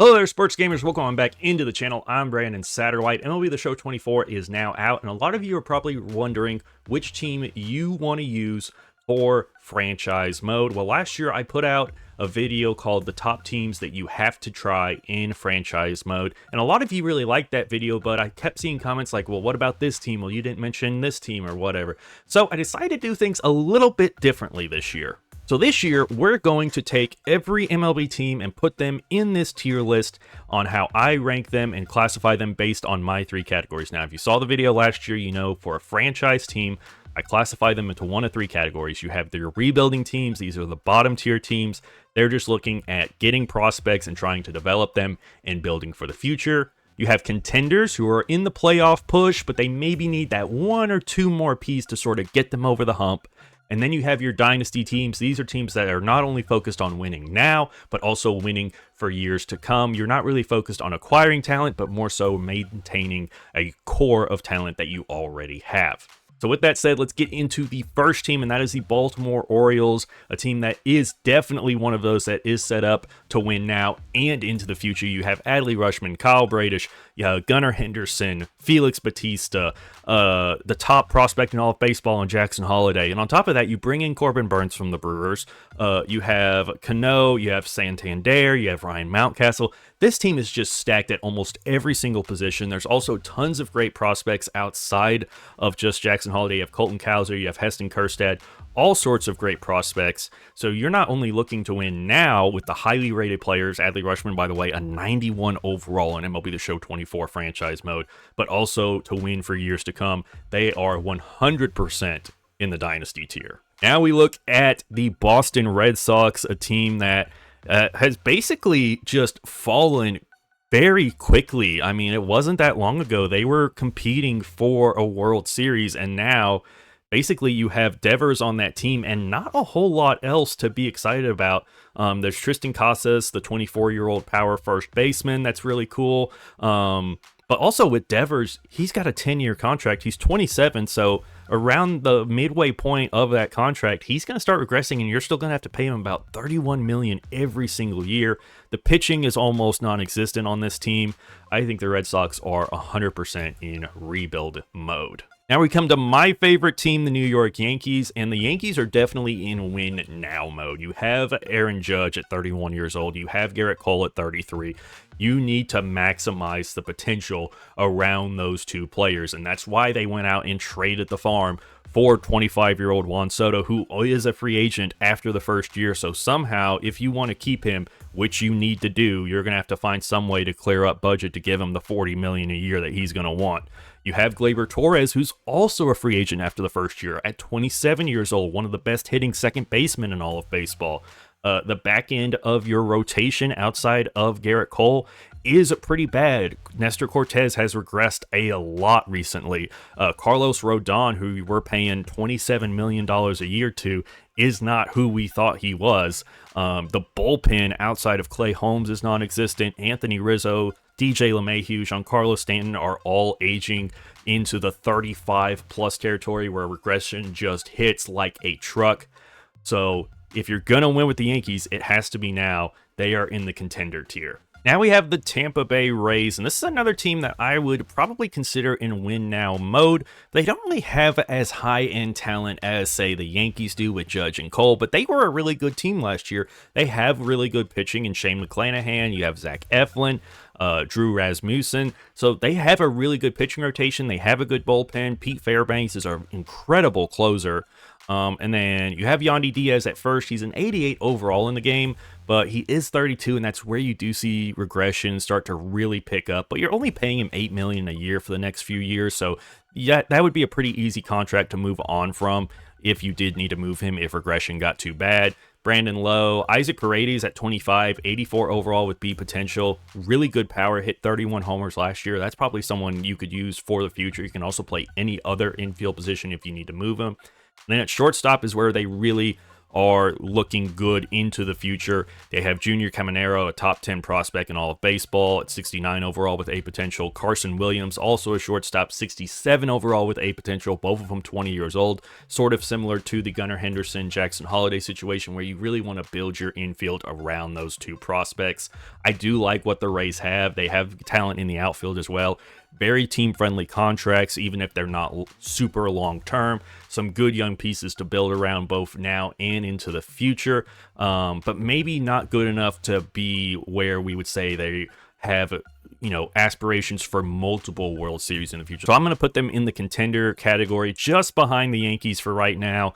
Hello there, sports gamers. Welcome on back into the channel. I'm Brandon Satterwhite. MLB The Show 24 is now out, and a lot of you are probably wondering which team you want to use for franchise mode. Well, last year I put out a video called the top teams that you have to try in franchise mode, and a lot of you really liked that video, but I kept seeing comments like, well, what about this team? Well, you didn't mention this team or whatever. So I decided to do things a little bit differently this year. So this year, we're going to take every MLB team and put them in this tier list on how I rank them and classify them based on my three categories. Now, if you saw the video last year, you know for a franchise team, I classify them into one of three categories. You have their rebuilding teams. These are the bottom tier teams. They're just looking at getting prospects and trying to develop them and building for the future. You have contenders who are in the playoff push, but they maybe need that one or two more pieces to sort of get them over the hump. And then you have your dynasty teams. These are teams that are not only focused on winning now, but also winning for years to come. You're not really focused on acquiring talent, but more so maintaining a core of talent that you already have. So with that said, let's get into the first team, and that is the Baltimore Orioles, a team that is definitely one of those that is set up to win now and into the future. You have Adley Rutschman, Kyle Bradish, Gunnar Henderson, Felix Bautista, the top prospect in all of baseball, and Jackson Holliday. And on top of that, you bring in Corbin Burns from the Brewers. You have Cano, you have Santander, you have Ryan Mountcastle. This team is just stacked at almost every single position. There's also tons of great prospects outside of just Jackson Holliday. You have Colton Cowser, you have Heston Kjerstad, all sorts of great prospects. So you're not only looking to win now with the highly rated players, Adley Rutschman, by the way, a 91 overall in MLB The Show 24 franchise mode, but also to win for years to come. They are 100% in the dynasty tier. Now we look at the Boston Red Sox, a team that has basically just fallen very quickly. I mean, it wasn't that long ago. They were competing for a World Series, and now basically you have Devers on that team and not a whole lot else to be excited about. There's Tristan Casas, the 24-year-old power first baseman. That's really cool. But also with Devers, he's got a 10-year contract. He's 27, so around the midway point of that contract, he's going to start regressing, and you're still going to have to pay him about $31 million every single year. The pitching is almost non-existent on this team. I think the Red Sox are 100% in rebuild mode. Now we come to my favorite team, the New York Yankees, and the Yankees are definitely in win now mode. You have Aaron Judge at 31 years old. You have Garrett Cole at 33. You need to maximize the potential around those two players, and that's why they went out and traded the farm for 25-year-old Juan Soto, who is a free agent after the first year. So somehow, if you want to keep him, which you need to do, you're going to have to find some way to clear up budget to give him the $40 million a year that he's going to want. You have Gleyber Torres, who's also a free agent after the first year at 27 years old, one of the best hitting second basemen in all of baseball. The back end of your rotation outside of Garrett Cole is pretty bad. Nestor Cortez has regressed a lot recently. Carlos Rodon, who we're paying $27 million a year to, is not who we thought he was. The bullpen outside of Clay Holmes is non-existent. Anthony Rizzo, DJ LeMahieu, Giancarlo Stanton are all aging into the 35-plus territory where regression just hits like a truck. So if you're going to win with the Yankees, it has to be now. They are in the contender tier. Now we have the Tampa Bay Rays, and this is another team that I would probably consider in win now mode. They don't really have as high-end talent as, say, the Yankees do with Judge and Cole, but they were a really good team last year. They have really good pitching in Shane McClanahan. You have Zach Eflin, Drew Rasmussen. So they have a really good pitching rotation. They have a good bullpen. Pete Fairbanks is an incredible closer. And then you have Yandy Diaz at first. He's an 88 overall in the game, but he is 32, and that's where you do see regression start to really pick up. But you're only paying him $8 million a year for the next few years, so yeah, that would be a pretty easy contract to move on from if you did need to move him if regression got too bad. Brandon Lowe, Isaac Paredes at 25, 84 overall with B potential, really good power, hit 31 homers last year. That's probably someone you could use for the future. You can also play any other infield position if you need to move him. And then at shortstop is where they really are looking good into the future. They have Junior Caminero, a top 10 prospect in all of baseball, at 69 overall with A potential. Carson Williams, also a shortstop, 67 overall with A potential, both of them 20 years old. Sort of similar to the Gunnar Henderson, Jackson Holiday situation where you really want to build your infield around those two prospects. I do like what the Rays have. They have talent in the outfield as well. Very team-friendly contracts, even if they're not super long-term. Some good young pieces to build around both now and into the future, but maybe not good enough to be where we would say they have, aspirations for multiple World Series in the future. So I'm going to put them in the contender category just behind the Yankees for right now,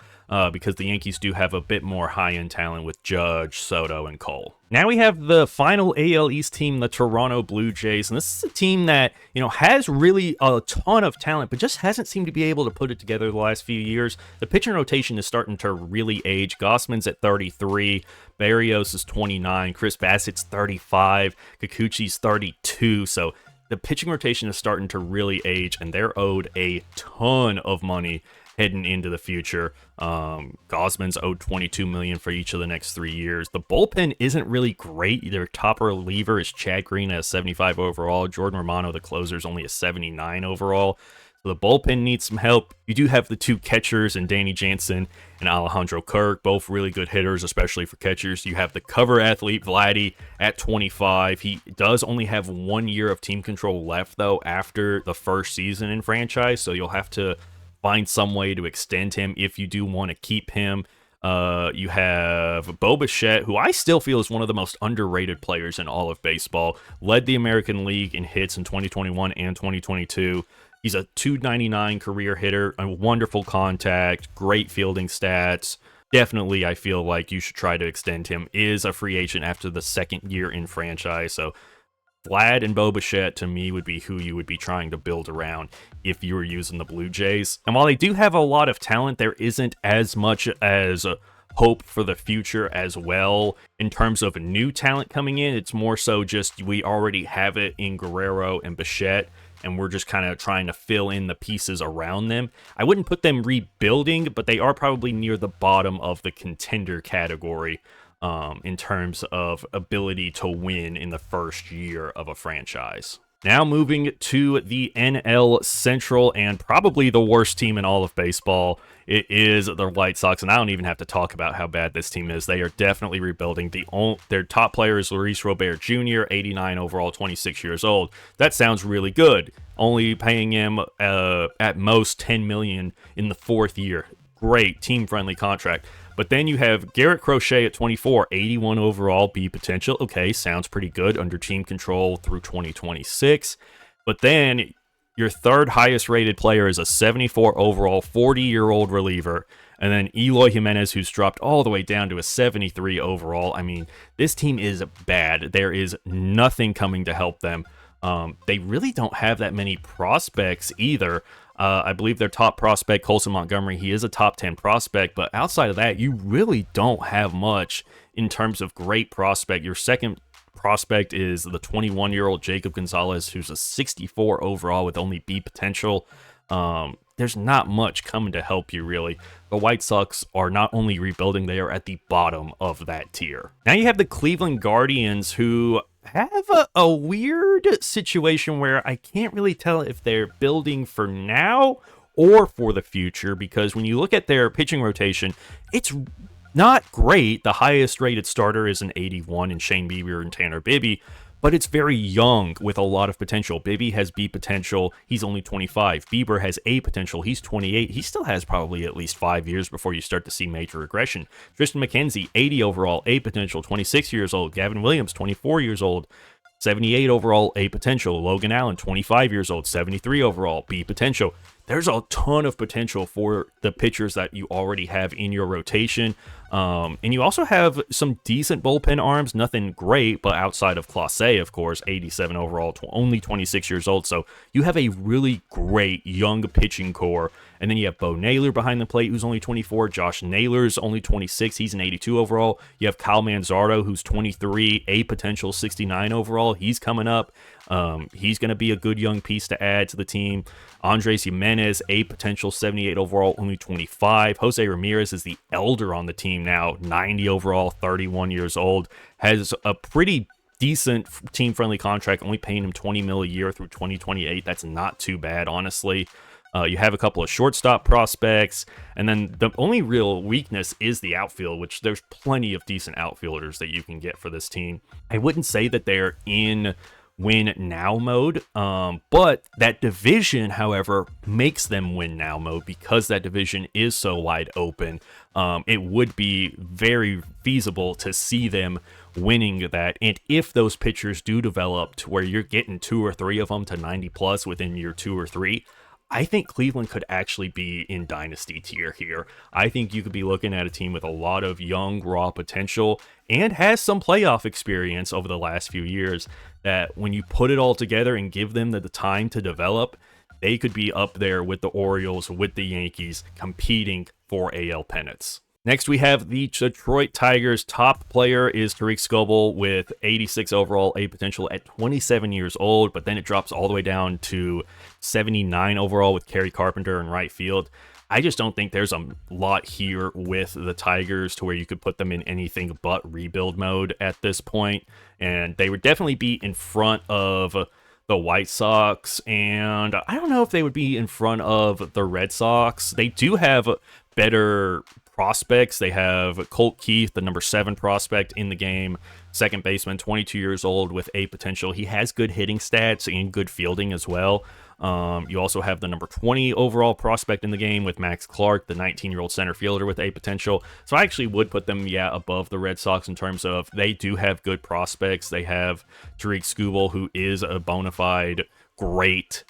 because the Yankees do have a bit more high-end talent with Judge, Soto, and Cole. Now we have the final AL East team, the Toronto Blue Jays, and this is a team that, has really a ton of talent, but just hasn't seemed to be able to put it together the last few years. The pitching rotation is starting to really age. Gossman's at 33, Barrios is 29, Chris Bassett's 35, Kikuchi's 32, so the pitching rotation is starting to really age, and they're owed a ton of money heading into the future. Gosman's owed $22 million for each of the next 3 years. The bullpen isn't really great. Their top reliever is Chad Green at 75 overall. Jordan Romano, the closer, is only a 79 overall. So the bullpen needs some help. You do have the two catchers and Danny Jansen and Alejandro Kirk, both really good hitters, especially for catchers. You have the cover athlete Vladdy at 25. He does only have 1 year of team control left, though, after the first season in franchise. So you'll have to find some way to extend him if you do want to keep him. You have Bo Bichette, who I still feel is one of the most underrated players in all of baseball. Led the American League in hits in 2021 and 2022. He's a .299 career hitter, a wonderful contact, great fielding stats. Definitely, I feel like you should try to extend him. Is a free agent after the second year in franchise, so Vlad and Bo Bichette, to me, would be who you would be trying to build around if you were using the Blue Jays. And while they do have a lot of talent, there isn't as much as hope for the future as well. In terms of new talent coming in, it's more so just we already have it in Guerrero and Bichette, and we're just kind of trying to fill in the pieces around them. I wouldn't put them rebuilding, but they are probably near the bottom of the contender category in terms of ability to win in the first year of a franchise. Now moving to the NL Central, and probably the worst team in all of baseball, it is the White Sox, and I don't even have to talk about how bad this team is. They are definitely rebuilding. Their top player is Luis Robert Jr., 89 overall, 26 years old. That sounds really good. Only paying him at most $10 million in the fourth year. Great team-friendly contract. But then you have Garrett Crochet at 24, 81 overall, B potential. Okay, sounds pretty good under team control through 2026. But then your third highest rated player is a 74 overall, 40-year-old reliever. And then Eloy Jimenez, who's dropped all the way down to a 73 overall. I mean, this team is bad. There is nothing coming to help them. They really don't have that many prospects either. I believe their top prospect, Colson Montgomery, he is a top 10 prospect, but outside of that, you really don't have much in terms of great prospect. Your second prospect is the 21-year-old Jacob Gonzalez, who's a 64 overall with only B potential. There's not much coming to help you, really. The White Sox are not only rebuilding, they are at the bottom of that tier. Now you have the Cleveland Guardians, who have a weird situation where I can't really tell if they're building for now or for the future, because when you look at their pitching rotation, it's not great. The highest rated starter is an 81 in Shane Bieber and Tanner Bibby, but it's very young with a lot of potential. Bibby has B potential. He's only 25. Bieber has A potential. He's 28. He still has probably at least 5 years before you start to see major regression. Tristan McKenzie, 80 overall, A potential, 26 years old. Gavin Williams, 24 years old, 78 overall, A potential. Logan Allen, 25 years old, 73 overall, B potential. There's a ton of potential for the pitchers that you already have in your rotation. And you also have some decent bullpen arms, nothing great, but outside of Clase, of course, 87 overall, only 26 years old. So you have a really great young pitching core And then you have Bo Naylor behind the plate, who's only 24. Josh Naylor's only 26. He's an 82 overall. You have Kyle Manzardo, who's 23, a potential 69 overall. He's coming up. He's going to be a good young piece to add to the team. Andres Jimenez, a potential 78 overall, only 25. Jose Ramirez is the elder on the team now, 90 overall, 31 years old. Has a pretty decent team-friendly contract, only paying him $20 million a year through 2028. That's not too bad, honestly. You have a couple of shortstop prospects, and then the only real weakness is the outfield, which there's plenty of decent outfielders that you can get for this team. I wouldn't say that they're in win now mode, but that division, however, makes them win now mode because that division is so wide open. It would be very feasible to see them winning that, and if those pitchers do develop to where you're getting 2 or 3 of them to 90 plus within year 2 or 3, I think Cleveland could actually be in dynasty tier here. I think you could be looking at a team with a lot of young, raw potential and has some playoff experience over the last few years that when you put it all together and give them the time to develop, they could be up there with the Orioles, with the Yankees, competing for AL pennants. Next, we have the Detroit Tigers. Top player is Tariq Skubal with 86 overall, a potential at 27 years old, but then it drops all the way down to 79 overall with Kerry Carpenter in right field. I just don't think there's a lot here with the Tigers to where you could put them in anything but rebuild mode at this point, and they would definitely be in front of the White Sox, and I don't know if they would be in front of the Red Sox. They do have better prospects. They have Colt Keith, the number 7 prospect in the game, second baseman, 22 years old with a potential. He has good hitting stats and good fielding as well. You also have the number 20 overall prospect in the game with Max Clark, the 19-year-old center fielder with a potential. So I actually would put them, above the Red Sox in terms of they do have good prospects. They have Tariq Skubal, who is a bona fide great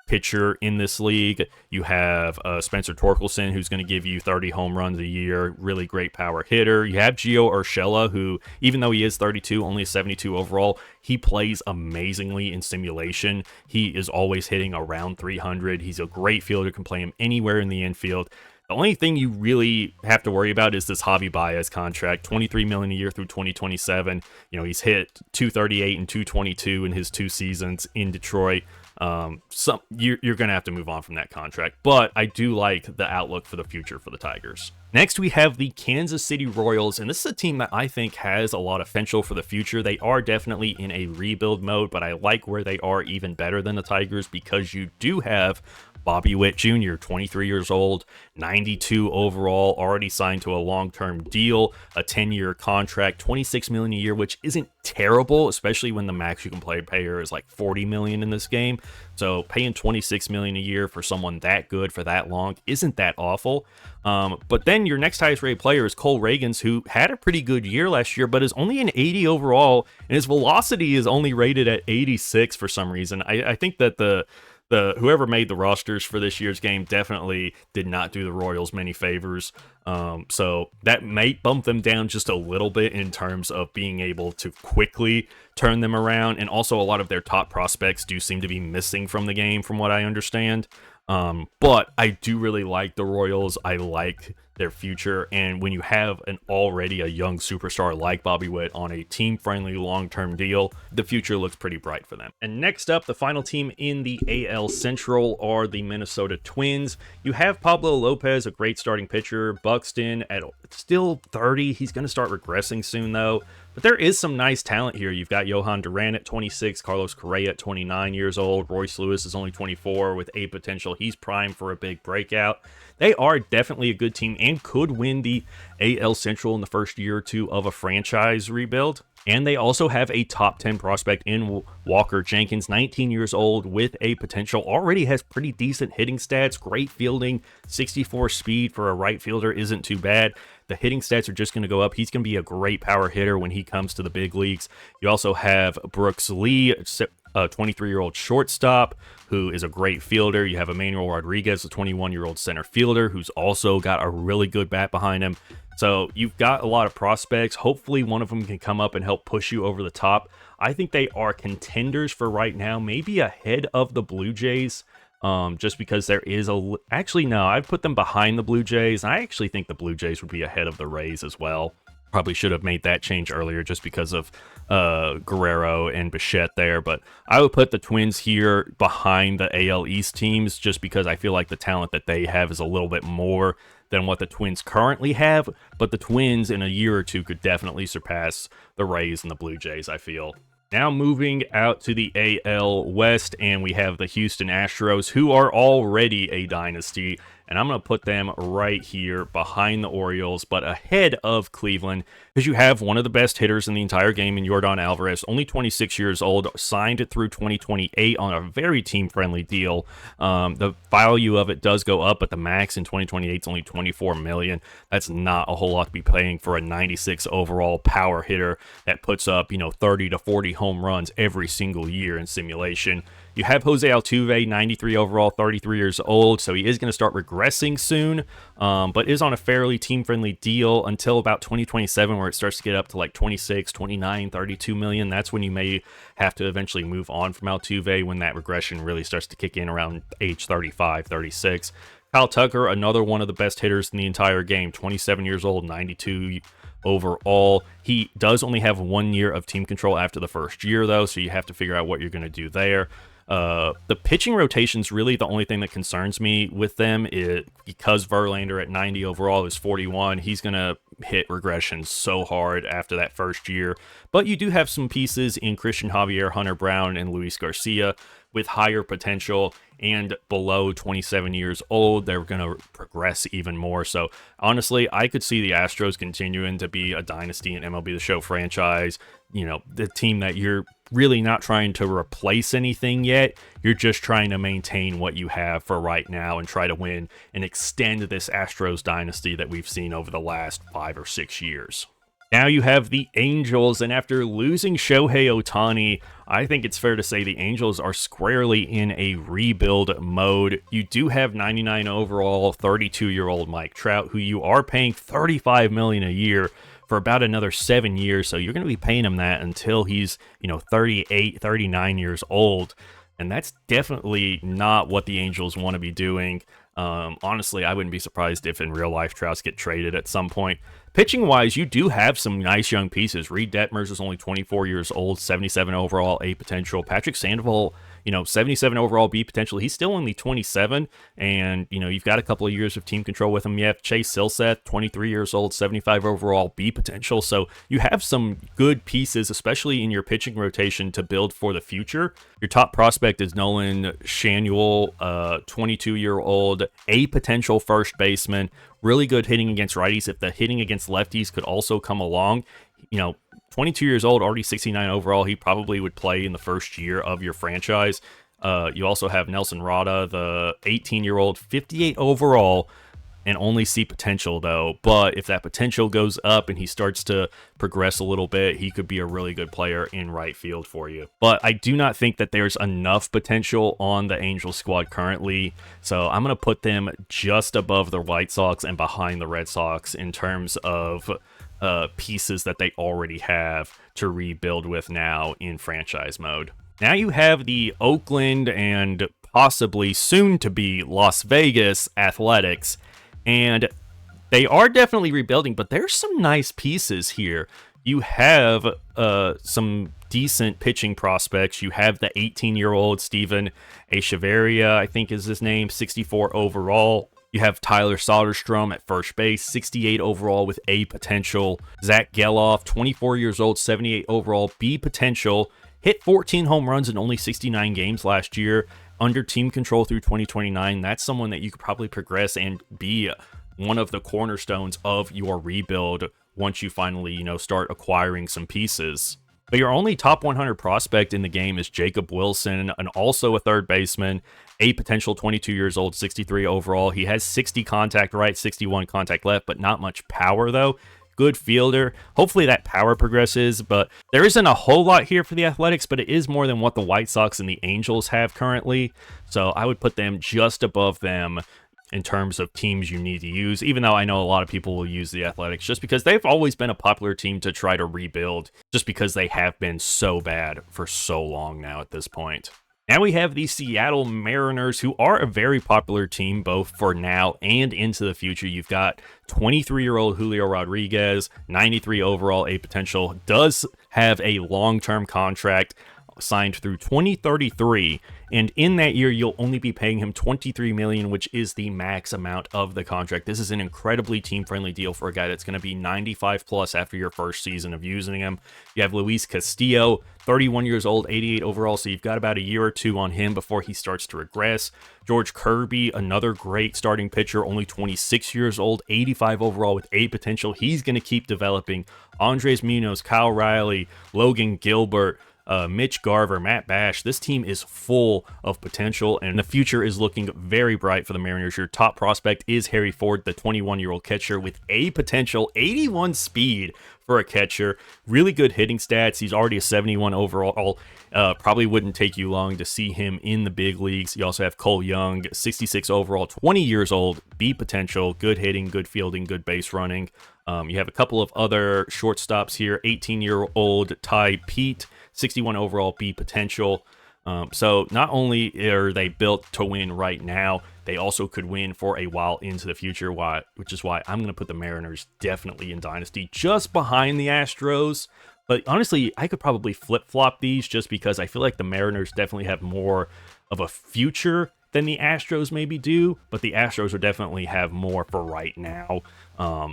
pitcher in this league. You have Spencer Torkelson, who's going to give you 30 home runs a year, really great power hitter. You have Gio Urshela, who, even though he is 32, only a 72 overall, he plays amazingly in simulation. He is always hitting around 300. He's a great fielder, can play him anywhere in the infield. The only thing you really have to worry about is this Javi Baez contract, $23 million a year through 2027. He's hit 238 and 222 in his 2 seasons in Detroit. You're going to have to move on from that contract, but I do like the outlook for the future for the Tigers. Next, we have the Kansas City Royals, and this is a team that I think has a lot of potential for the future. They are definitely in a rebuild mode, but I like where they are even better than the Tigers because you do have Bobby Witt Jr., 23 years old, 92 overall, already signed to a long-term deal, a 10-year contract, $26 million a year, which isn't terrible, especially when the max you can pay her is like $40 million in this game. So paying $26 million a year for someone that good for that long isn't that awful. But then your next highest rated player is Cole Ragans, who had a pretty good year last year, but is only an 80 overall, and his velocity is only rated at 86 for some reason. I think that the whoever made the rosters for this year's game definitely did not do the Royals many favors. So that may bump them down just a little bit in terms of being able to quickly turn them around. And also a lot of their top prospects do seem to be missing from the game, from what I understand. But I do really like the Royals. I like their future, and when you have already a young superstar like Bobby Witt on a team-friendly long-term deal, the future looks pretty bright for them. And next up, the final team in the AL Central are the Minnesota Twins. You have Pablo Lopez, a great starting pitcher. Buxton at still 30. He's going to start regressing soon, though. But there is some nice talent here. You've got Johan Duran at 26, Carlos Correa at 29 years old. Royce Lewis is only 24 with a potential. He's primed for a big breakout. They are definitely a good team and could win the AL Central in the first year or two of a franchise rebuild. And they also have a top 10 prospect in Walker Jenkins, 19 years old with a potential, already has pretty decent hitting stats, great fielding, 64 speed for a right fielder isn't too bad. The hitting stats are just going to go up. He's going to be a great power hitter when he comes to the big leagues. You also have Brooks Lee, a 23-year-old shortstop who is a great fielder. You have Emmanuel Rodriguez, a 21-year-old center fielder who's also got a really good bat behind him. So you've got a lot of prospects. Hopefully one of them can come up and help push you over the top. I think they are contenders for right now, maybe ahead of the Blue Jays. just because there is actually, no, I'd put them behind the Blue Jays. I actually think the Blue Jays would be ahead of the Rays as well. Probably should have made that change earlier just because of Guerrero and Bichette there, but I would put the Twins here behind the AL East teams just because I feel like the talent that they have is a little bit more than what the Twins currently have, but the Twins in a year or two could definitely surpass the Rays and the Blue Jays, I feel. Now moving out to the AL West, and we have the Houston Astros, who are already a dynasty, and I'm going to put them right here behind the Orioles, but ahead of Cleveland, because you have one of the best hitters in the entire game in Yordan Alvarez, only 26 years old, signed through 2028 on a very team-friendly deal. The value of it does go up, but the max in 2028 is only $24 million. That's not a whole lot to be paying for a 96 overall power hitter that puts up, 30 to 40 home runs every single year in simulation. You have Jose Altuve, 93 overall, 33 years old, so he is going to start regressing soon, but is on a fairly team-friendly deal until about 2027, where it starts to get up to like 26, 29, 32 million. That's when you may have to eventually move on from Altuve, when that regression really starts to kick in around age 35, 36. Kyle Tucker, another one of the best hitters in the entire game, 27 years old, 92 overall. He does only have 1 year of team control after the first year, though, so you have to figure out what you're going to do there. The pitching rotation's really the only thing that concerns me with them, because Verlander at 90 overall is 41. He's going to hit regression so hard after that first year. But you do have some pieces in Christian Javier, Hunter Brown, and Luis Garcia with higher potential, and below 27 years old, they're going to progress even more. So honestly, I could see the Astros continuing to be a dynasty in MLB The Show franchise. The team that you're really not trying to replace anything yet. You're just trying to maintain what you have for right now and try to win and extend this Astros dynasty that we've seen over the last 5 or 6 years. Now you have the Angels, and after losing Shohei Ohtani, I think it's fair to say the Angels are squarely in a rebuild mode. You do have 99 overall, 32-year-old Mike Trout, who you are paying $35 million a year for about another 7 years, so you're going to be paying him that until he's, 38, 39 years old, and that's definitely not what the Angels want to be doing. Honestly, I wouldn't be surprised if in real life Trouts get traded at some point. Pitching wise, you do have some nice young pieces. Reed Detmers is only 24 years old, 77 overall, A potential. Patrick Sandoval, 77 overall, B potential. He's still only 27, and you've got a couple of years of team control with him. You have Chase Silseth, 23 years old, 75 overall, B potential. So you have some good pieces, especially in your pitching rotation, to build for the future. Your top prospect is Nolan Shanuel, 22-year-old, A potential first baseman. Really good hitting against righties. If the hitting against lefties could also come along, 22 years old, already 69 overall, he probably would play in the first year of your franchise. You also have Nelson Rada, the 18-year-old, 58 overall, and only see potential, though. But if that potential goes up and he starts to progress a little bit, he could be a really good player in right field for you. But I do not think that there's enough potential on the Angels squad currently, so I'm going to put them just above the White Sox and behind the Red Sox in terms of pieces that they already have to rebuild with now in franchise mode. Now you have the Oakland and possibly soon to be Las Vegas Athletics, and they are definitely rebuilding, but there's some nice pieces here. You have some decent pitching prospects. You have the 18-year-old Steven Echeverria, I think is his name, 64 overall. You have Tyler Soderstrom at first base, 68 overall with A potential. Zach Geloff, 24 years old, 78 overall, B potential. Hit 14 home runs in only 69 games last year. Under team control through 2029. That's someone that you could probably progress and be one of the cornerstones of your rebuild once you finally, start acquiring some pieces. But your only top 100 prospect in the game is Jacob Wilson, and also a third baseman, A potential, 22 years old, 63 overall. He has 60 contact right, 61 contact left, but not much power, though. Good fielder. Hopefully that power progresses, but there isn't a whole lot here for the Athletics, but it is more than what the White Sox and the Angels have currently. So I would put them just above them in terms of teams you need to use, even though I know a lot of people will use the Athletics just because they've always been a popular team to try to rebuild, just because they have been so bad for so long now at this point. Now we have the Seattle Mariners, who are a very popular team both for now and into the future. You've got 23-year-old Julio Rodriguez, 93 overall A potential, does have a long-term contract signed through 2033, and in that year you'll only be paying him $23 million, which is the max amount of the contract. This is an incredibly team-friendly deal for a guy that's going to be 95 plus after your first season of using him. You have Luis Castillo, 31 years old, 88 overall, so you've got about a year or two on him before he starts to regress. George Kirby, another great starting pitcher, only 26 years old, 85 overall with A potential. He's going to keep developing. Andres Munoz, Kyle Riley, Logan Gilbert, Mitch Garver, Matt Bash. This team is full of potential, and the future is looking very bright for the Mariners. Your top prospect is Harry Ford, the 21-year-old catcher with A potential, 81 speed for a catcher. Really good hitting stats. He's already a 71 overall. Probably wouldn't take you long to see him in the big leagues. You also have Cole Young, 66 overall, 20 years old, B potential, good hitting, good fielding, good base running. You have a couple of other shortstops here. 18-year-old Ty Pete, 61 overall, B potential. So not only are they built to win right now, they also could win for a while into the future, which is why I'm going to put the Mariners definitely in Dynasty, just behind the Astros. But honestly, I could probably flip-flop these just because I feel like the Mariners definitely have more of a future than the Astros maybe do, but the Astros will definitely have more for right now.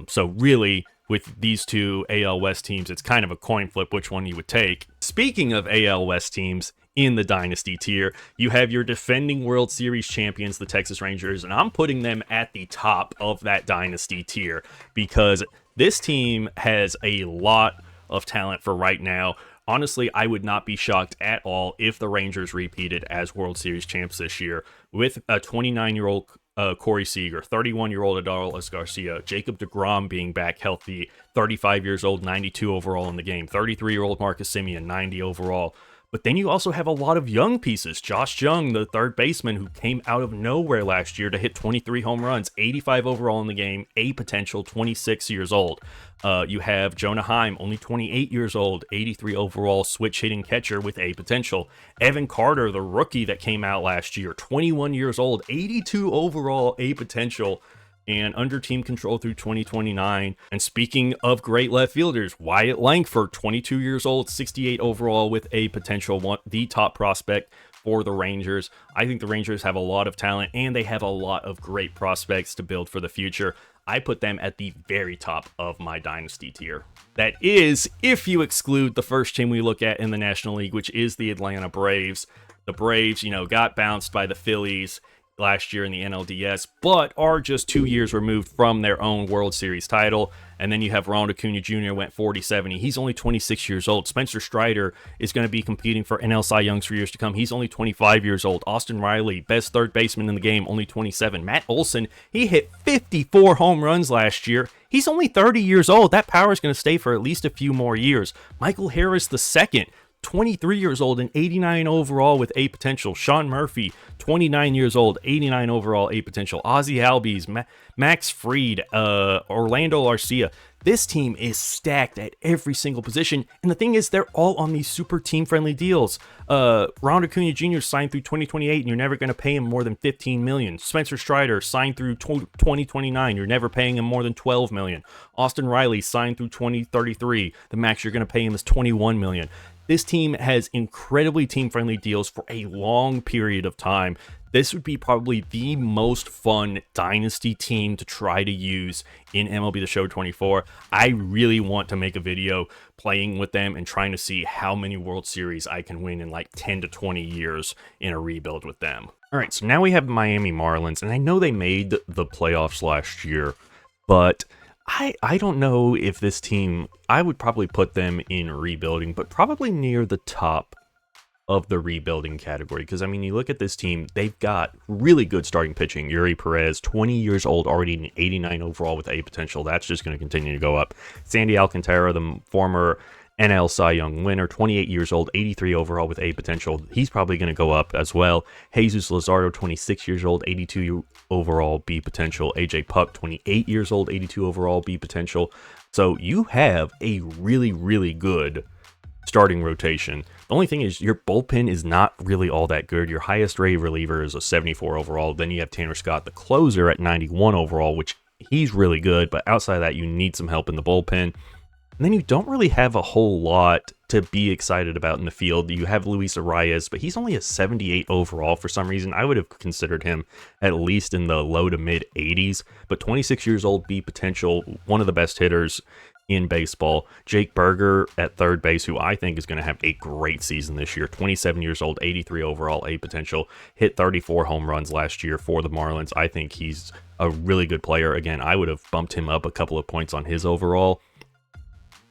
So really, with these two AL West teams, it's kind of a coin flip which one you would take. Speaking of AL West teams, in the Dynasty tier, you have your defending World Series champions, the Texas Rangers, and I'm putting them at the top of that Dynasty tier because this team has a lot of talent for right now. Honestly, I would not be shocked at all if the Rangers repeated as World Series champs this year with a 29-year-old Corey Seager, 31-year-old Adolis Garcia, Jacob deGrom being back healthy, 35 years old, 92 overall in the game, 33-year-old Marcus Semien, 90 overall. But then you also have a lot of young pieces. Josh Jung, the third baseman who came out of nowhere last year to hit 23 home runs, 85 overall in the game, A potential, 26 years old. You have Jonah Heim, only 28 years old, 83 overall, switch hitting catcher with A potential. Evan Carter, the rookie that came out last year, 21 years old, 82 overall, A potential, and under team control through 2029. And speaking of great left fielders, Wyatt Langford, 22 years old, 68 overall with A potential, the top prospect for the Rangers. I think the Rangers have a lot of talent and they have a lot of great prospects to build for the future. I put them at the very top of my Dynasty tier. That is, if you exclude the first team we look at in the National League, which is the Atlanta Braves. The Braves, got bounced by the Phillies last year in the NLDS, but are just 2 years removed from their own World Series title. And then you have Ronald Acuna Jr. went 40-70. He's only 26 years old. Spencer Strider is going to be competing for NL Cy Youngs for years to come. He's only 25 years old. Austin Riley, best third baseman in the game, only 27. Matt Olson, he hit 54 home runs last year. He's only 30 years old. That power is going to stay for at least a few more years. Michael Harris II, 23 years old and 89 overall with A potential. Sean Murphy, 29 years old, 89 overall, A potential. Ozzie Albies, Max Fried, Orlando Arcia. This team is stacked at every single position, and the thing is, they're all on these super team-friendly deals. Ronald Acuna Jr. signed through 2028, and you're never going to pay him more than $15 million. Spencer Strider signed through 2029. You're never paying him more than $12 million. Austin Riley signed through 2033. The max you're going to pay him is $21 million. This team has incredibly team-friendly deals for a long period of time. This would be probably the most fun Dynasty team to try to use in MLB The Show 24. I really want to make a video playing with them and trying to see how many World Series I can win in like 10 to 20 years in a rebuild with them. All right, so now we have Miami Marlins, and I know they made the playoffs last year, but I don't know if this team, I would probably put them in rebuilding, but probably near the top of the rebuilding category. Because, I mean, you look at this team, they've got really good starting pitching. Yuri Perez, 20 years old, already an 89 overall with A potential. That's just going to continue to go up. Sandy Alcantara, the former NL Cy Young winner, 28 years old, 83 overall with A potential. He's probably going to go up as well. Jesus Luzardo, 26 years old, 82 overall, B potential. AJ Puck, 28 years old, 82 overall, B potential. So you have a really, really good starting rotation. The only thing is your bullpen is not really all that good. Your highest rated reliever is a 74 overall. Then you have Tanner Scott, the closer, at 91 overall, which he's really good. But outside of that, you need some help in the bullpen. And then you don't really have a whole lot to be excited about in the field. You have Luis Arias, but he's only a 78 overall for some reason. I would have considered him at least in the low to mid 80s, but 26 years old, B potential, one of the best hitters in baseball. Jake Berger at third base, who I think is going to have a great season this year. 27 years old, 83 overall, A potential, hit 34 home runs last year for the Marlins. I think he's a really good player. Again, I would have bumped him up a couple of points on his overall.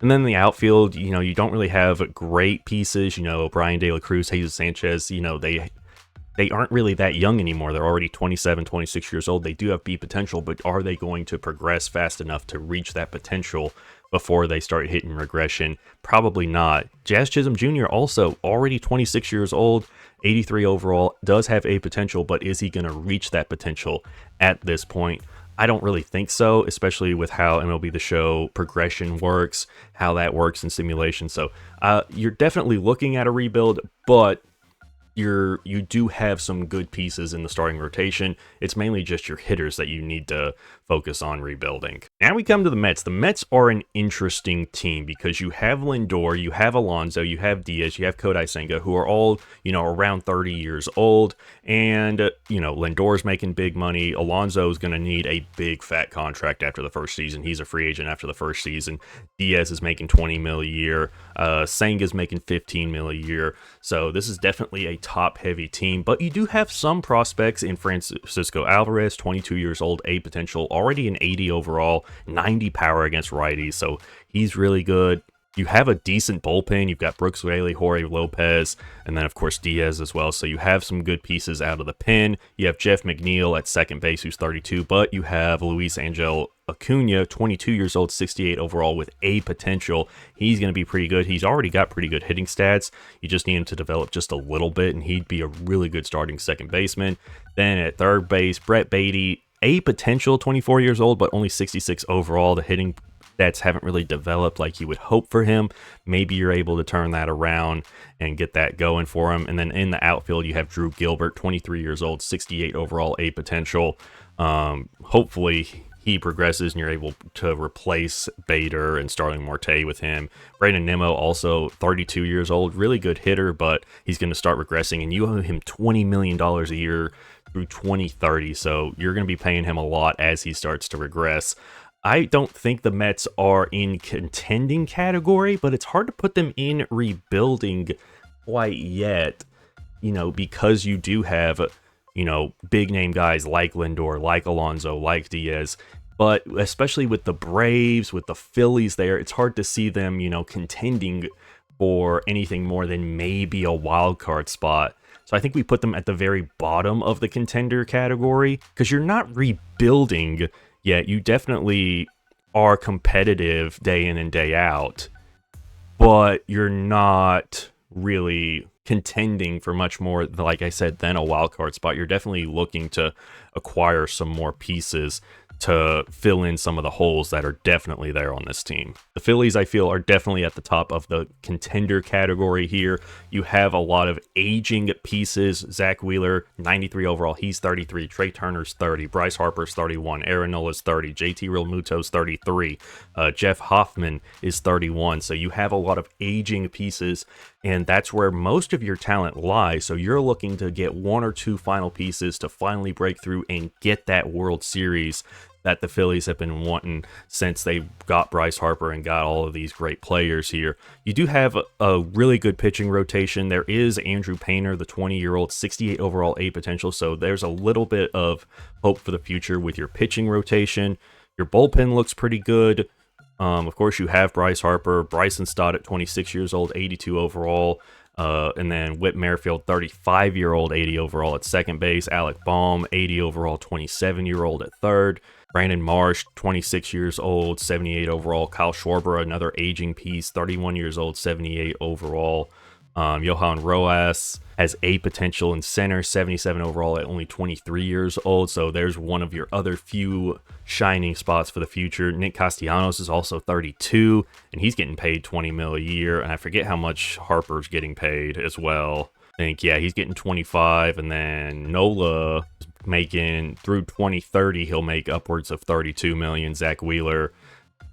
And then the outfield, you don't really have great pieces. Brian De La Cruz, Jesus Sanchez, they aren't really that young anymore. They're already 27, 26 years old. They do have B potential, but are they going to progress fast enough to reach that potential before they start hitting regression? Probably not. Jazz Chisholm Jr. also already 26 years old, 83 overall, does have A potential, but is he going to reach that potential at this point? I don't really think so, especially with how MLB The Show progression works, how that works in simulation. So you're definitely looking at a rebuild, but you do have some good pieces in the starting rotation. It's mainly just your hitters that you need to focus on rebuilding. Now we come to the Mets. The Mets are an interesting team because you have Lindor, you have Alonso, you have Diaz, you have Kodai Senga, who are all, around 30 years old. And, Lindor's making big money. Alonso is going to need a big fat contract after the first season. He's a free agent after the first season. Diaz is making $20 million a year. Senga's making $15 million a year. So this is definitely a top-heavy team, but you do have some prospects in Francisco Alvarez, 22 years old, A potential, already an 80 overall, 90 power against righties, so he's really good. You have a decent bullpen. You've got Brooks Raley, Jorge Lopez, and then, of course, Diaz as well. So you have some good pieces out of the pen. You have Jeff McNeil at second base, who's 32, but you have Luis Angel Acuna, 22 years old, 68 overall, with A potential. He's going to be pretty good. He's already got pretty good hitting stats. You just need him to develop just a little bit, and he'd be a really good starting second baseman. Then at third base, Brett Beatty, A potential, 24 years old, but only 66 overall. The hitting stats haven't really developed like you would hope for him. Maybe you're able to turn that around and get that going for him. And then in the outfield, you have Drew Gilbert, 23 years old, 68 overall, A potential. Hopefully he progresses and you're able to replace Bader and Starling Marte with him. Brandon Nimmo, also 32 years old, really good hitter, but he's going to start regressing, and you owe him $20 million a year through 2030, so you're going to be paying him a lot as he starts to regress. I don't think the Mets are in contending category, but it's hard to put them in rebuilding quite yet, because you do have, big name guys like Lindor, like Alonso, like Diaz, but especially with the Braves, with the Phillies there, it's hard to see them, contending for anything more than maybe a wild card spot. So I think we put them at the very bottom of the contender category because you're not rebuilding yet. You definitely are competitive day in and day out, but you're not really contending for much more, like I said, than a wild card spot. You're definitely looking to acquire some more pieces to fill in some of the holes that are definitely there on this team. The Phillies, I feel, are definitely at the top of the contender category here. You have a lot of aging pieces. Zach Wheeler, 93 overall, he's 33. Trey Turner's 30. Bryce Harper's 31. Aaron Nola's 30. JT Realmuto's 33. Jeff Hoffman is 31. So you have a lot of aging pieces, and that's where most of your talent lies. So you're looking to get one or two final pieces to finally break through and get that World Series that the Phillies have been wanting since they got Bryce Harper and got all of these great players here. You do have a really good pitching rotation. There is Andrew Painter, the 20-year-old, 68 overall, A potential, so there's a little bit of hope for the future with your pitching rotation. Your bullpen looks pretty good. Of course, you have Bryce Harper, Bryson Stott at 26 years old, 82 overall, and then Whit Merrifield, 35-year-old, 80 overall at second base. Alec Baum, 80 overall, 27-year-old at third. Brandon Marsh, 26 years old, 78 overall. Kyle Schwarber, another aging piece, 31 years old, 78 overall. Johan Rojas has A potential in center, 77 overall at only 23 years old. So there's one of your other few shining spots for the future. Nick Castellanos is also 32, and he's getting paid $20 million a year. And I forget how much Harper's getting paid as well. I think, yeah, he's getting 25, and then Nola is making through 2030, he'll make upwards of 32 million. Zach Wheeler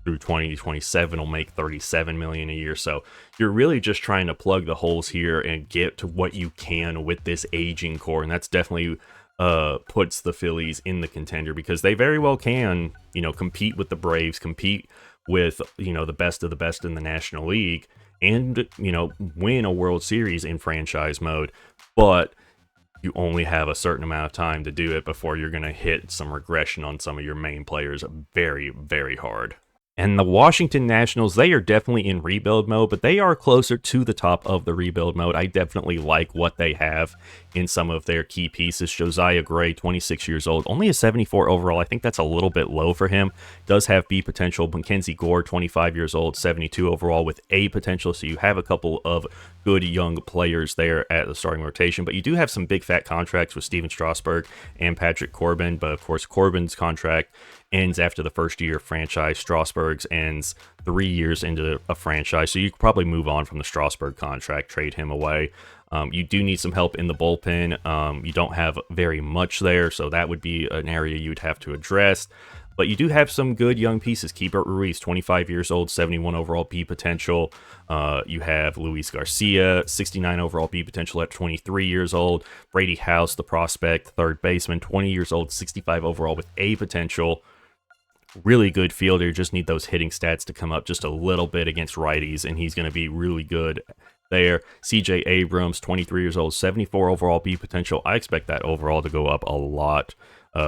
through 2027 will make 37 million a year. So you're really just trying to plug the holes here and get to what you can with this aging core, and that's definitely puts the Phillies in the contender, because they very well can, compete with the Braves, compete with, the best of the best in the National League, and, win a World Series in franchise mode. But you only have a certain amount of time to do it before you're going to hit some regression on some of your main players very, very hard. And the Washington Nationals, they are definitely in rebuild mode, but they are closer to the top of the rebuild mode. I definitely like what they have in some of their key pieces. Josiah Gray, 26 years old, only a 74 overall. I think that's a little bit low for him. Does have B potential. Mackenzie Gore, 25 years old, 72 overall with A potential. So you have a couple of good young players there at the starting rotation, but you do have some big fat contracts with Steven Strasburg and Patrick Corbin. But of course, Corbin's contract ends after the first year of franchise. Strasburg's ends 3 years into a franchise, so you could probably move on from the Strasburg contract, trade him away. You do need some help in the bullpen. You don't have very much there, so that would be an area you'd have to address. But you do have some good young pieces. Keibert Ruiz, 25 years old, 71 overall B potential. You have Luis Garcia, 69 overall B potential at 23 years old. Brady House, the prospect, third baseman, 20 years old, 65 overall with A potential. Really good fielder, just need those hitting stats to come up just a little bit against righties, and he's going to be really good there. CJ Abrams, 23 years old, 74 overall B potential. I expect that overall to go up a lot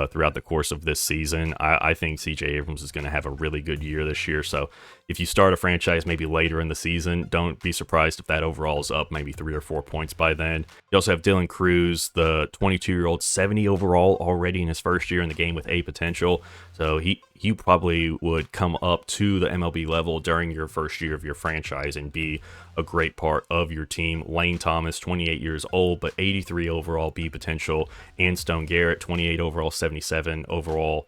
throughout the course of this season. I think CJ Abrams is going to have a really good year this year. So if you start a franchise maybe later in the season, don't be surprised if that overall is up maybe 3 or 4 points by then. You also have Dylan Cruz, the 22-year-old, 70 overall already in his first year in the game with A potential. So he probably would come up to the MLB level during your first year of your franchise and be a great part of your team. Lane Thomas, 28 years old, but 83 overall B potential. And Stone Garrett, 28 overall, 77 overall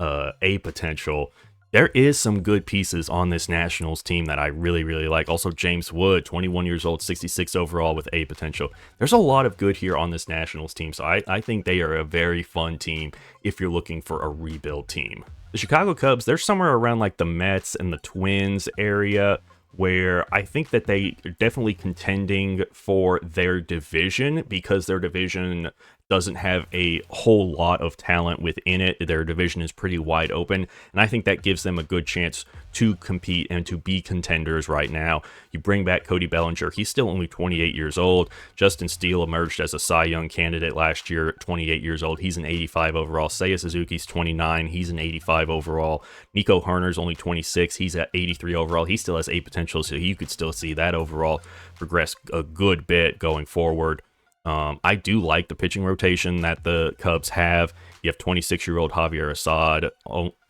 A potential. There is some good pieces on this Nationals team that I really, really like. Also, James Wood, 21 years old, 66 overall with A potential. There's a lot of good here on this Nationals team, so I think they are a very fun team if you're looking for a rebuild team. The Chicago Cubs, they're somewhere around like the Mets and the Twins area, where I think that they are definitely contending for their division, because their division doesn't have a whole lot of talent within it. Their division is pretty wide open, and I think that gives them a good chance to compete and to be contenders right now. You bring back Cody Bellinger. He's still only 28 years old. Justin Steele emerged as a Cy Young candidate last year at 28 years old. He's an 85 overall. Seiya Suzuki's 29. He's an 85 overall. Nico Herner's only 26. He's at 83 overall. He still has A potential, so you could still see that overall progress a good bit going forward. I do like the pitching rotation that the Cubs have. You have 26-year-old Javier Assad,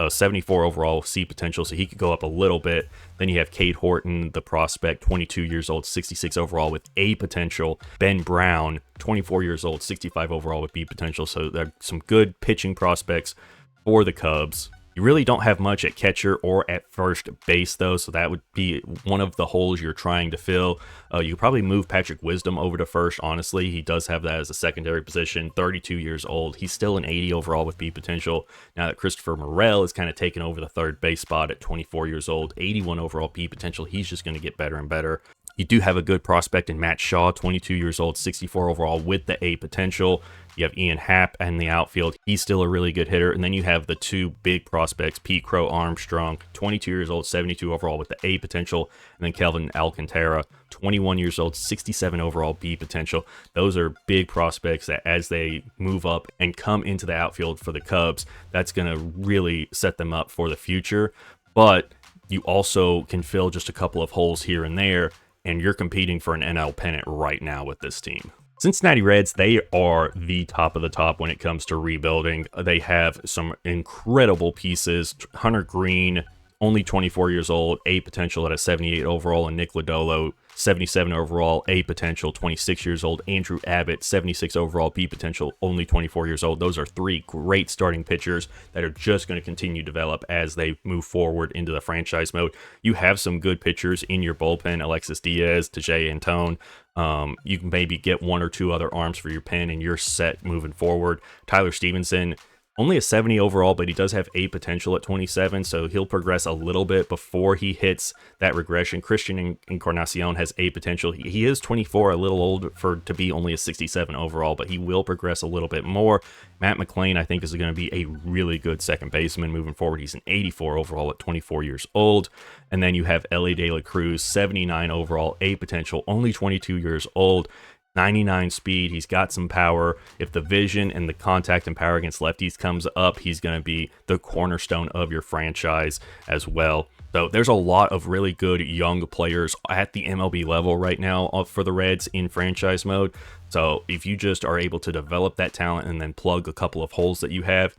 a 74 overall C potential, so he could go up a little bit. Then you have Cade Horton, the prospect, 22 years old, 66 overall with A potential. Ben Brown, 24 years old, 65 overall with B potential. So there are some good pitching prospects for the Cubs. You really don't have much at catcher or at first base, though, so that would be one of the holes you're trying to fill. You could probably move Patrick Wisdom over to first, honestly. He does have that as a secondary position, 32 years old. He's still an 80 overall with B potential. Now that Christopher Morel is kind of taken over the third base spot at 24 years old, 81 overall B potential. He's just going to get better and better. You do have a good prospect in Matt Shaw, 22 years old, 64 overall with the A potential. You have Ian Happ in the outfield. He's still a really good hitter. And then you have the two big prospects, Pete Crow Armstrong, 22 years old, 72 overall with the A potential. And then Kelvin Alcantara, 21 years old, 67 overall B potential. Those are big prospects that as they move up and come into the outfield for the Cubs, that's going to really set them up for the future. But you also can fill just a couple of holes here and there, and you're competing for an NL pennant right now with this team. Cincinnati Reds, they are the top of the top when it comes to rebuilding. They have some incredible pieces. Hunter Green, only 24 years old, A potential at a 78 overall, and Nick Lodolo, 77 overall, A potential, 26 years old. Andrew Abbott, 76 overall, B potential, only 24 years old. Those are three great starting pitchers that are just going to continue to develop as they move forward into the franchise mode. You have some good pitchers in your bullpen, Alexis Diaz, Tejay Antone. You can maybe get one or two other arms for your pen, and you're set moving forward. Tyler Stevenson, only a 70 overall, but he does have A potential at 27, so he'll progress a little bit before he hits that regression. Christian Encarnacion has A potential. He is 24, a little old to be only a 67 overall, but he will progress a little bit more. Matt McLean, I think, is going to be a really good second baseman moving forward. He's an 84 overall at 24 years old. And then you have Ellie De La Cruz, 79 overall, A potential, only 22 years old. 99 speed, he's got some power. If the vision and the contact and power against lefties comes up, he's going to be the cornerstone of your franchise as well. So there's a lot of really good young players at the MLB level right now for the Reds in franchise mode. So if you just are able to develop that talent and then plug a couple of holes that you have,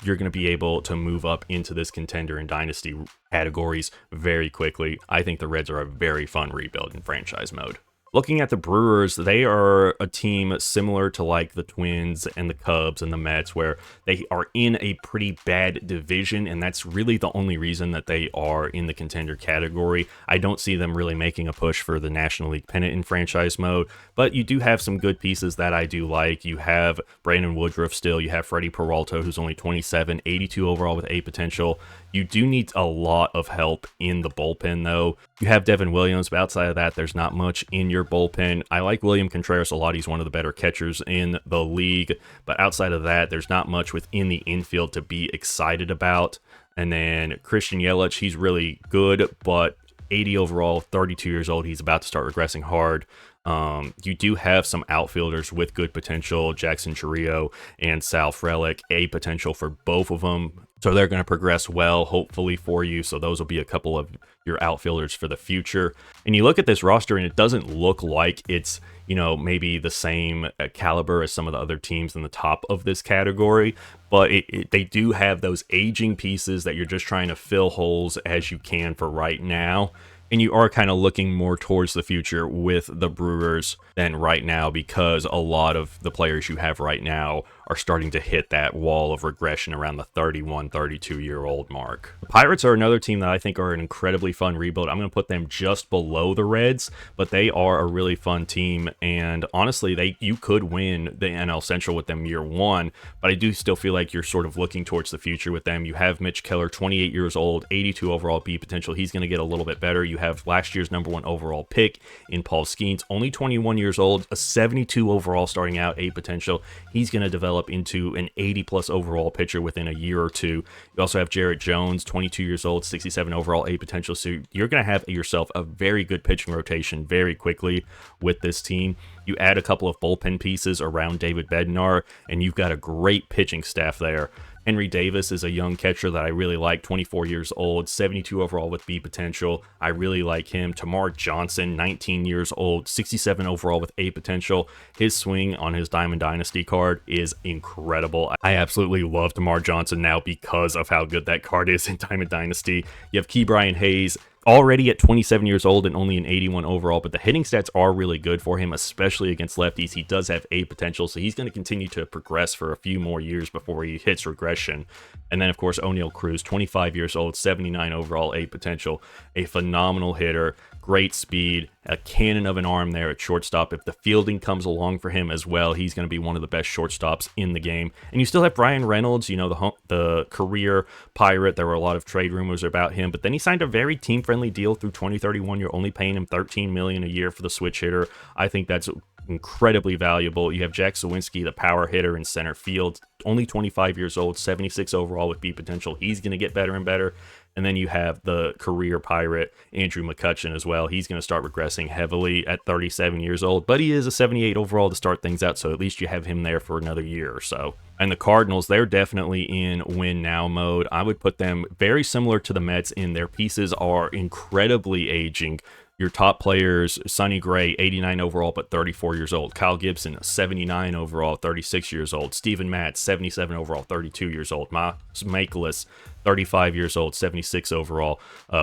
you're going to be able to move up into this contender and dynasty categories very quickly. I think the Reds are a very fun rebuild in franchise mode. Looking at the Brewers, they are a team similar to like the Twins and the Cubs and the Mets, where they are in a pretty bad division, and that's really the only reason that they are in the contender category. I don't see them really making a push for the National League pennant in franchise mode, but you do have some good pieces that I do like. You have Brandon Woodruff still, you have Freddie Peralta, who's only 27, 82 overall with A potential. You do need a lot of help in the bullpen, though. You have Devin Williams, but outside of that, there's not much in your bullpen. I like William Contreras a lot. He's one of the better catchers in the league, but outside of that, there's not much within the infield to be excited about. And then Christian Yelich, he's really good, but 80 overall, 32 years old. He's about to start regressing hard. You do have some outfielders with good potential, Jackson Chourio and Sal Frelick, A potential for both of them. So they're going to progress well, hopefully, for you. So those will be a couple of your outfielders for the future. And you look at this roster and it doesn't look like it's, maybe the same caliber as some of the other teams in the top of this category. But they do have those aging pieces that you're just trying to fill holes as you can for right now. And you are kind of looking more towards the future with the Brewers than right now, because a lot of the players you have right now are starting to hit that wall of regression around the 31, 32-year-old mark. The Pirates are another team that I think are an incredibly fun rebuild. I'm going to put them just below the Reds, but they are a really fun team. And honestly, you could win the NL Central with them year one, but I do still feel like you're sort of looking towards the future with them. You have Mitch Keller, 28 years old, 82 overall B potential. He's going to get a little bit better. You have last year's #1 overall pick in Paul Skeens, only 21 years old, a 72 overall starting out, A potential. He's going to develop into an 80-plus overall pitcher within a year or two. You also have Jarrett Jones, 22 years old, 67 overall, A potential. So you're going to have yourself a very good pitching rotation very quickly with this team. You add a couple of bullpen pieces around David Bednar, and you've got a great pitching staff there. Henry Davis is a young catcher that I really like, 24 years old, 72 overall with B potential. I really like him. Tamar Johnson, 19 years old, 67 overall with A potential. His swing on his Diamond Dynasty card is incredible. I absolutely love Tamar Johnson now because of how good that card is in Diamond Dynasty. You have Key Brian Hayes, already at 27 years old and only an 81 overall, but the hitting stats are really good for him, especially against lefties. He does have A potential, so he's going to continue to progress for a few more years before he hits regression. And then, of course, O'Neal Cruz, 25 years old, 79 overall, A potential, a phenomenal hitter, great speed, a cannon of an arm there at shortstop. If the fielding comes along for him as well, he's going to be one of the best shortstops in the game. And you still have Brian Reynolds, the career Pirate. There were a lot of trade rumors about him, but then he signed a very team-friendly deal through 2031. You're only paying him $13 million a year for the switch hitter. I think that's incredibly valuable. You have Jack Sawinski, the power hitter in center field, only 25 years old, 76 overall with B potential. He's going to get better and better. And then you have the career Pirate, Andrew McCutchen, as well. He's going to start regressing heavily at 37 years old, but he is a 78 overall to start things out, so at least you have him there for another year or so. And the Cardinals, they're definitely in win now mode. I would put them very similar to the Mets in their pieces are incredibly aging. Your top players, Sonny Gray, 89 overall, but 34 years old. Kyle Gibson, 79 overall, 36 years old. Steven Matz, 77 overall, 32 years old. Miles Mikolas, 35 years old, 76 overall.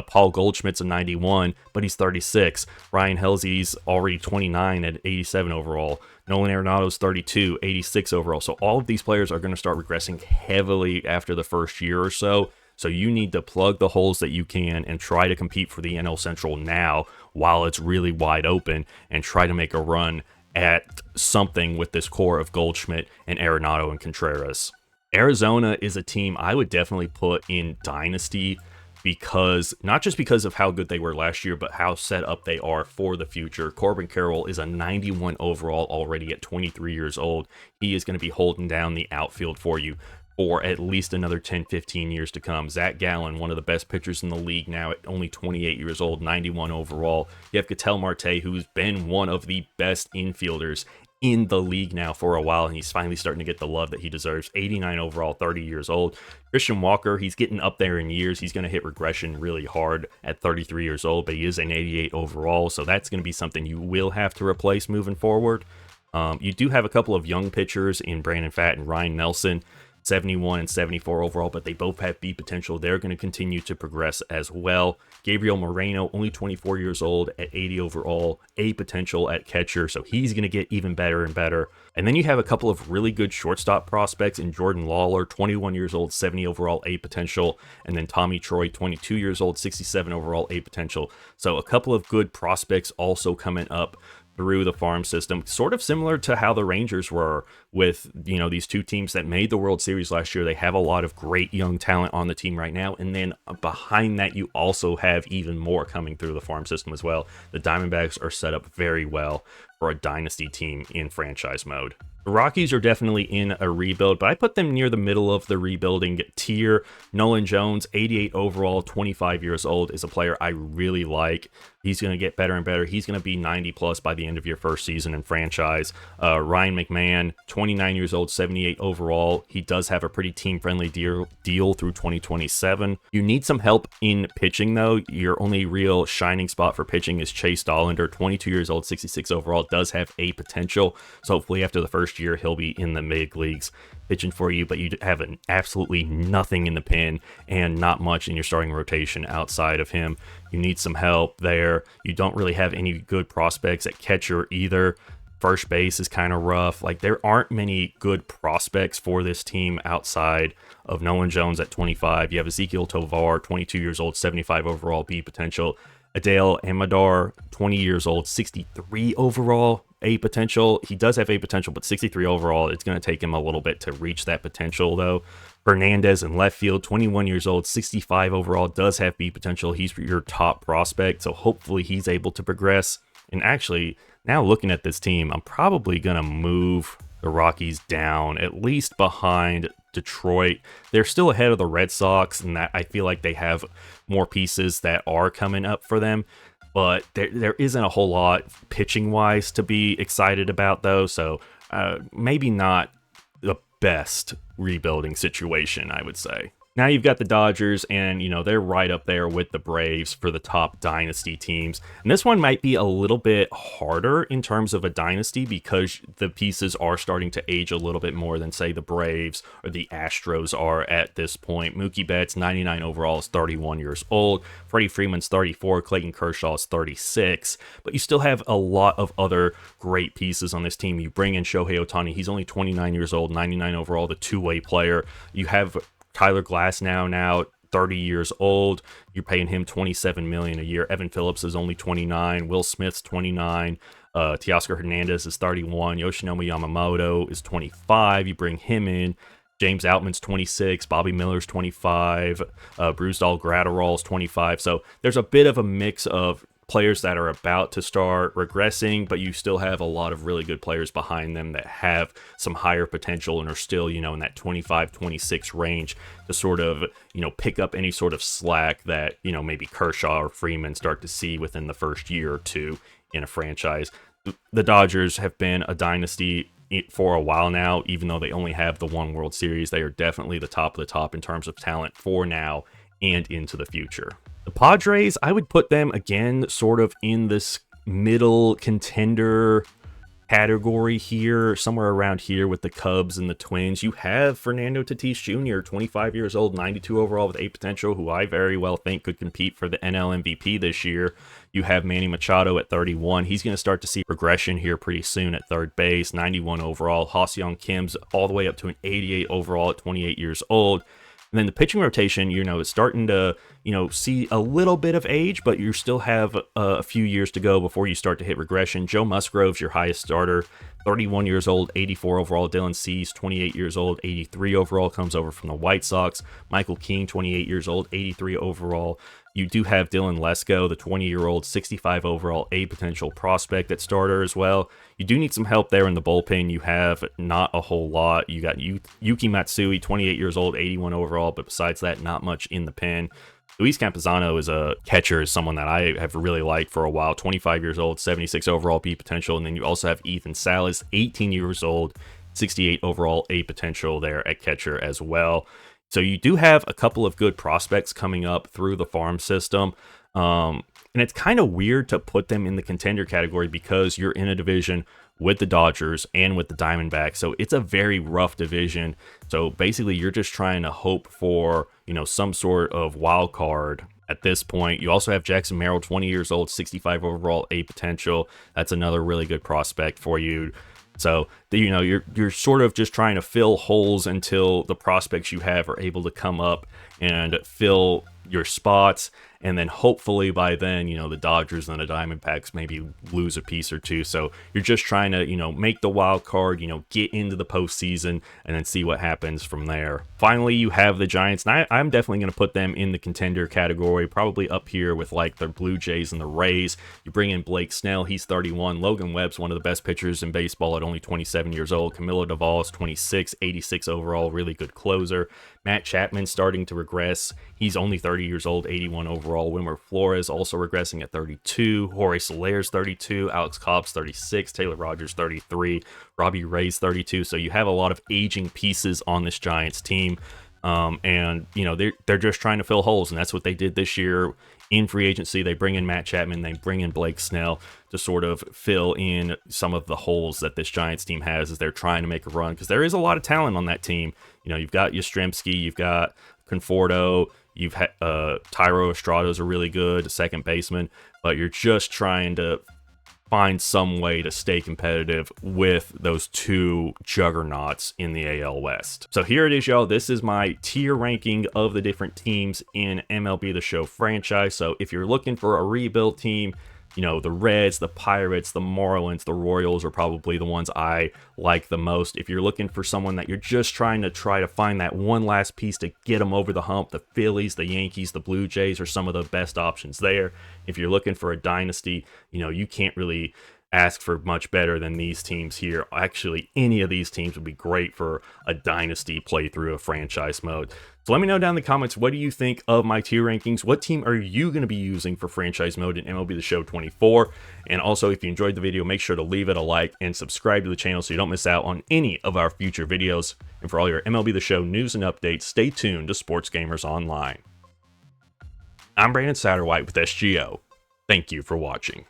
Paul Goldschmidt's a 91, but he's 36. Ryan Helsley's already 29 at 87 overall. Nolan Arenado's 32, 86 overall. So all of these players are going to start regressing heavily after the first year or so. So you need to plug the holes that you can and try to compete for the NL Central now while it's really wide open, and try to make a run at something with this core of Goldschmidt and Arenado and Contreras. Arizona is a team I would definitely put in Dynasty, because not just because of how good they were last year, but how set up they are for the future. Corbin Carroll is a 91 overall already at 23 years old. He is going to be holding down the outfield for you for at least another 10-15 years to come. Zach Gallen, one of the best pitchers in the league now at only 28 years old, 91 overall. You have Ketel Marte, who's been one of the best infielders in the league now for a while, and he's finally starting to get the love that he deserves. 89 overall, 30 years old. Christian Walker, he's getting up there in years. He's going to hit regression really hard at 33 years old, but he is an 88 overall, so that's going to be something you will have to replace moving forward. You do have a couple of young pitchers in Brandon Pfaadt and Ryan Nelson, 71 and 74 overall, but they both have B potential. They're going to continue to progress as well. Gabriel Moreno, only 24 years old at 80 overall, A potential at catcher, so he's going to get even better and better. And then you have a couple of really good shortstop prospects in Jordan Lawler, 21 years old, 70 overall, A potential, and then Tommy Troy, 22 years old, 67 overall, A potential. So a couple of good prospects also coming up through the farm system, sort of similar to how the Rangers were with, these two teams that made the World Series last year. They have a lot of great young talent on the team right now, and then behind that, you also have even more coming through the farm system as well. The Diamondbacks are set up very well for a dynasty team in franchise mode. The Rockies are definitely in a rebuild, but I put them near the middle of the rebuilding tier. Nolan Jones, 88 overall, 25 years old, is a player I really like. He's going to get better and better. He's going to be 90 plus by the end of your first season in franchise. Ryan McMahon, 29 years old, 78 overall. He does have a pretty team-friendly deal through 2027. You need some help in pitching, though. Your only real shining spot for pitching is Chase Dollander, 22 years old, 66 overall, does have a potential. So hopefully after the first year, he'll be in the big leagues pitching for you, but you have absolutely nothing in the pen and not much in your starting rotation outside of him. You need some help there. You don't really have any good prospects at catcher either. First base is kind of rough. Like, there aren't many good prospects for this team outside of Nolan Jones at 25. You have Ezequiel Tovar, 22 years old, 75 overall, B potential. Adael Amador, 20 years old, 63 overall, A potential. He does have A potential, but 63 overall. It's going to take him a little bit to reach that potential, though. Fernandez in left field, 21 years old, 65 overall, does have B potential. He's your top prospect, so hopefully he's able to progress. And actually, now looking at this team, I'm probably going to move the Rockies down, at least behind Detroit. They're still ahead of the Red Sox, and that I feel like they have more pieces that are coming up for them. But there isn't a whole lot pitching-wise to be excited about, though. So maybe not the best rebuilding situation, I would say. Now you've got the Dodgers, and, they're right up there with the Braves for the top dynasty teams. And this one might be a little bit harder in terms of a dynasty because the pieces are starting to age a little bit more than, say, the Braves or the Astros are at this point. Mookie Betts, 99 overall, is 31 years old. Freddie Freeman's 34. Clayton Kershaw is 36. But you still have a lot of other great pieces on this team. You bring in Shohei Ohtani. He's only 29 years old, 99 overall, the two-way player. You have Tyler Glass now 30 years old. You're paying him $27 million a year. Evan Phillips is only 29. Will Smith's 29. Teoscar Hernandez is 31. Yoshinobu Yamamoto is 25. You bring him in. James Outman's 26. Bobby Miller's 25. Brusdar Graterol's 25. So there's a bit of a mix of players that are about to start regressing, but you still have a lot of really good players behind them that have some higher potential and are still, in that 25, 26 range to sort of, pick up any sort of slack that, maybe Kershaw or Freeman start to see within the first year or two in a franchise. The Dodgers have been a dynasty for a while now, even though they only have the one World Series. They are definitely the top of the top in terms of talent for now and into the future. The Padres, I would put them again sort of in this middle contender category here, somewhere around here with the Cubs and the Twins. You have Fernando Tatis Jr., 25 years old, 92 overall with 8 potential, who I very well think could compete for the NL MVP this year. You have Manny Machado at 31. He's going to start to see progression here pretty soon at third base, 91 overall. Ha-Seong Kim's all the way up to an 88 overall at 28 years old. And then the pitching rotation, is starting to, see a little bit of age, but you still have a few years to go before you start to hit regression. Joe Musgrove's your highest starter, 31 years old, 84 overall. Dylan Cease, 28 years old, 83 overall, comes over from the White Sox. Michael King, 28 years old, 83 overall. You do have Dylan Lesko, the 20-year-old, 65 overall, A potential prospect at starter as well. You do need some help there in the bullpen. You have not a whole lot. You got Yuki Matsui, 28 years old, 81 overall, but besides that, not much in the pen. Luis Campuzano is a catcher, is someone that I have really liked for a while. 25 years old, 76 overall B potential. And then you also have Ethan Salas, 18 years old, 68 overall A potential there at catcher as well. So you do have a couple of good prospects coming up through the farm system. And it's kind of weird to put them in the contender category because you're in a division with the Dodgers and with the Diamondbacks. So it's a very rough division. So basically you're just trying to hope for, some sort of wild card at this point. You also have Jackson Merrill, 20 years old, 65 overall, A potential. That's another really good prospect for you. So, you're sort of just trying to fill holes until the prospects you have are able to come up and fill your spots. And then hopefully by then, the Dodgers and the Diamondbacks maybe lose a piece or two. So you're just trying to, make the wild card, get into the postseason and then see what happens from there. Finally, you have the Giants. And I'm definitely going to put them in the contender category, probably up here with like the Blue Jays and the Rays. You bring in Blake Snell. He's 31. Logan Webb's one of the best pitchers in baseball at only 27 years old. Camilo Doval is 26, 86 overall, really good closer. Matt Chapman starting to regress. He's only 30 years old, 81 overall. Wilmer Flores also regressing at 32. Jorge Soler's 32. Alex Cobb's 36. Taylor Rogers 33. Robbie Ray's 32. So you have a lot of aging pieces on this Giants team. And they're just trying to fill holes, and that's what they did this year in free agency. They bring in Matt Chapman, they bring in Blake Snell to sort of fill in some of the holes that this Giants team has as they're trying to make a run, because there is a lot of talent on that team. You've got Yastrzemski, you've got Conforto, you've had Tyro Estrada's a really good second baseman, but you're just trying to find some way to stay competitive with those two juggernauts in the AL West. So here it is, y'all. This is my tier ranking of the different teams in MLB The Show franchise. So if you're looking for a rebuild team, the Reds, the Pirates, the Marlins, the Royals are probably the ones I like the most. If you're looking for someone that you're just trying to find that one last piece to get them over the hump, the Phillies, the Yankees, the Blue Jays are some of the best options there. If you're looking for a dynasty, you can't really ask for much better than these teams here. Actually, any of these teams would be great for a dynasty playthrough of franchise mode. So let me know down in the comments, what do you think of my tier rankings? What team are you going to be using for franchise mode in MLB The Show 24? And also, if you enjoyed the video, make sure to leave it a like and subscribe to the channel so you don't miss out on any of our future videos. And for all your MLB The Show news and updates, stay tuned to Sports Gamers Online. I'm Brandon Satterwhite with SGO. Thank you for watching.